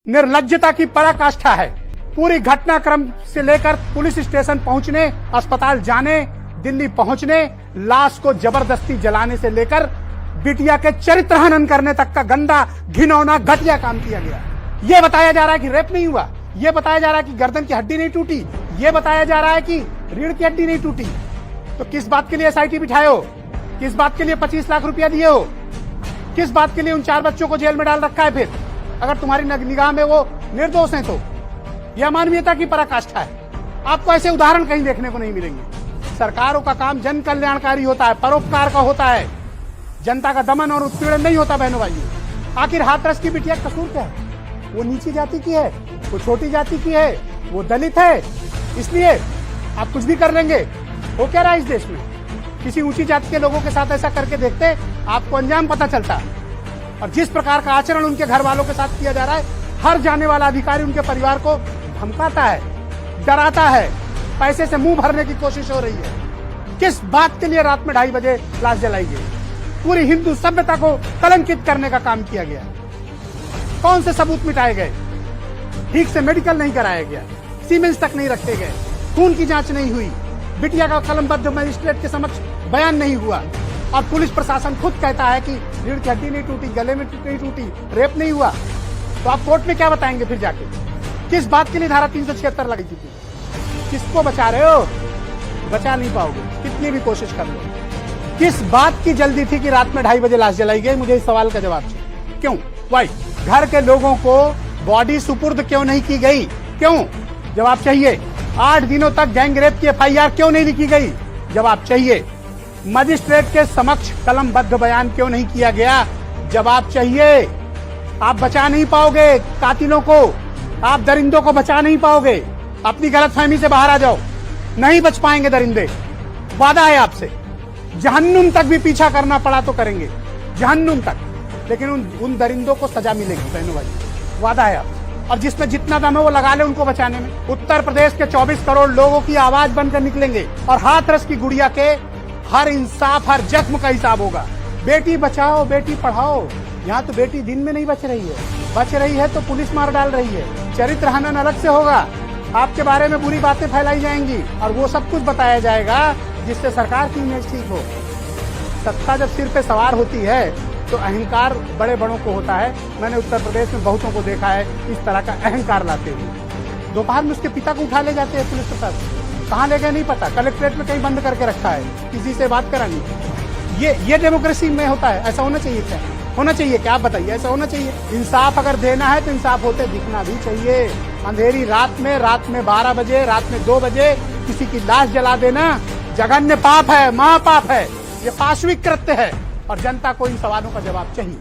निर्लज्जता की पराकाष्ठा है। पूरी घटनाक्रम से लेकर पुलिस स्टेशन पहुंचने, अस्पताल जाने, दिल्ली पहुंचने, लाश को जबरदस्ती जलाने से लेकर बिटिया के चरित्र हनन करने तक का गंदा, घिनौना, घटिया काम किया गया। ये बताया जा रहा है कि रेप नहीं हुआ, ये बताया जा रहा है कि गर्दन की हड्डी नहीं टूटी, ये बताया जा रहा है कि रीढ़ की हड्डी नहीं टूटी। तो किस बात के लिए एसआईटी बिठाए हो? किस बात के लिए 25 लाख रुपया दिए हो? किस बात के लिए उन 4 बच्चों को जेल में डाल रखा है? फिर अगर तुम्हारी निगाह में वो निर्दोष हैं तो यह अमानवीयता की पराकाष्ठा है। आपको ऐसे उदाहरण कहीं देखने को नहीं मिलेंगे। सरकारों का काम जन कल्याणकारी होता है, परोपकार का होता है, जनता का दमन और उत्पीड़न नहीं होता। बहनों भाइयों, आखिर हाथरस की बिटिया कसूर क्या है? वो नीची जाति की है, वो छोटी जाति की है, वो दलित है, इसलिए आप कुछ भी कर लेंगे। हो क्या रहा है इस देश में? किसी ऊंची जाति के लोगों के साथ ऐसा करके देखते, आपको अंजाम पता चलता। और जिस प्रकार का आचरण उनके घर वालों के साथ किया जा रहा है, हर जाने वाला अधिकारी उनके परिवार को धमकाता है, डराता है, पैसे से मुंह भरने की कोशिश हो रही है। किस बात के लिए रात में 2:30 बजे लाश जलाई गई? पूरी हिंदू सभ्यता को कलंकित करने का काम किया गया। कौन से सबूत मिटाए गए? ठीक से मेडिकल नहीं कराया गया, सीमेंस तक नहीं रखे गए, खून की जांच नहीं हुई, बिटिया का कलमबद्ध मजिस्ट्रेट के समक्ष बयान नहीं हुआ, और पुलिस प्रशासन खुद कहता है कि रीढ़ की हड्डी नहीं टूटी, गले में नहीं टूटी, रेप नहीं हुआ। तो आप कोर्ट में क्या बताएंगे फिर जाके? किस बात के लिए धारा 376 लगी थी? किसको बचा रहे हो? बचा नहीं पाओगे, कितनी भी कोशिश कर लो। किस बात की जल्दी थी कि रात में 2:30 बजे लाश जलाई गई? मुझे इस सवाल का जवाब चाहिए। क्यों? वाई? घर के लोगों को बॉडी सुपुर्द क्यों नहीं की गई? क्यों? जवाब चाहिए। 8 दिनों तक गैंग रेप की FIR क्यों नहीं लिखी गई? जवाब चाहिए। मजिस्ट्रेट के समक्ष कलमबद्ध बयान क्यों नहीं किया गया? जवाब चाहिए। आप बचा नहीं पाओगे कातिलों को, आप दरिंदों को बचा नहीं पाओगे। अपनी गलतफहमी से बाहर आ जाओ, नहीं बच पाएंगे दरिंदे। वादा है आपसे, जहन्नुम तक भी पीछा करना पड़ा तो करेंगे, जहन्नुम तक, लेकिन उन दरिंदों को सजा मिलेगी। बहनों भाई, वादा है आपसे। और जिसमें जितना दम है वो लगा ले उनको बचाने में। उत्तर प्रदेश के 24 करोड़ लोगों की आवाज बनकर निकलेंगे और हाथरस की गुड़िया के हर इंसाफ, हर जख्म का हिसाब होगा। बेटी बचाओ, बेटी पढ़ाओ। यहाँ तो बेटी दिन में नहीं बच रही है, बच रही है तो पुलिस मार डाल रही है। चरित्र हनन अलग से होगा, आपके बारे में बुरी बातें फैलाई जाएंगी और वो सब कुछ बताया जाएगा जिससे सरकार की इमेज ठीक हो। सत्ता जब सिर पे सवार होती है तो अहंकार बड़े बड़ों को होता है। मैंने उत्तर प्रदेश में बहुतों को देखा है इस तरह का अहंकार लाते हुए। दोपहर में उसके पिता को उठा ले जाते हैं पुलिस के साथ, कहाँ ले गए नहीं पता, कलेक्ट्रेट में कहीं बंद करके रखा है, किसी से बात करानी। ये डेमोक्रेसी में होता है? ऐसा होना चाहिए क्या? होना चाहिए क्या? आप बताइए, ऐसा होना चाहिए? इंसाफ अगर देना है तो इंसाफ होते दिखना भी चाहिए। अंधेरी रात में 12 बजे, रात में 2 बजे किसी की लाश जला देना जघन्य पाप है, महापाप है, ये पाशविक कृत्य है और जनता को इन सवालों का जवाब चाहिए।